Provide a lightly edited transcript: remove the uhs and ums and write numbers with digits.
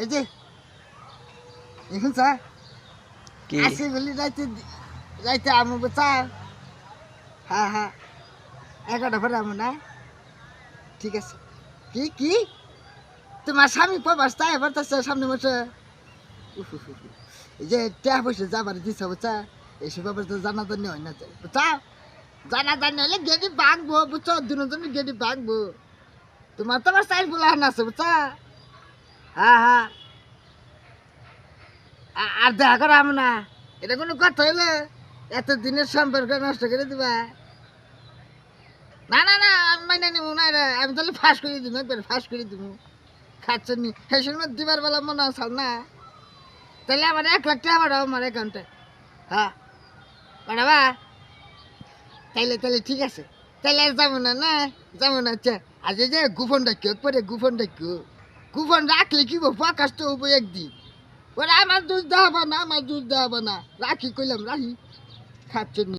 এই যে এখন চা কি আসে বলি যাইতে আমু চা। হ্যাঁ হ্যাঁ 11টা পরে আমু না, ঠিক আছে। কি কি তোমার স্বামী প্রবাস তাই এবার তার সামনে বসে এই যে ট্যাপ বসে যাবার দিচ্ছে বুঝছা, এইসব ব্যাপারে তো জানা জানি হয় না বুঝছা। জানা জানি হলে গেডি ভাগবো বুঝছো, দুজন গেডি ভাগবো। তোমার তো আবার সাইজ বলা আছে বুঝছা। হ্যাঁ হ্যাঁ আর দেখা করা আম না, এটা কোনো কথা হইলে এত দিনের সম্পর্ক নষ্ট করে দিবা। না না না আমি মাইনে নেবো না রে, আমি তাহলে ফাঁস করে দিব, একবার ফাঁস করে দিব। খাচ্ছে নি সেই সময় দিবার বেলা মনে আছে না, তাহলে আমার 1 লাখ টাকা পাঠাও আমার অ্যাকাউন্টে। হ্যাঁ পাঠাবা, তাইলে তাহলে ঠিক আছে। তাইলে আর যাবো না, না যাবো না। আচ্ছা আজ এই যে গোপন ডাক্য পরে গোপন ডাক্য, গোপন রাখলে কি প্রকাশ তো হবো একদিন। ওরা আমার দুধ দেওয়া না, আমার দুধ দেওয়া না, রাখি কইলাম রাখি। খাচ্ছে নি।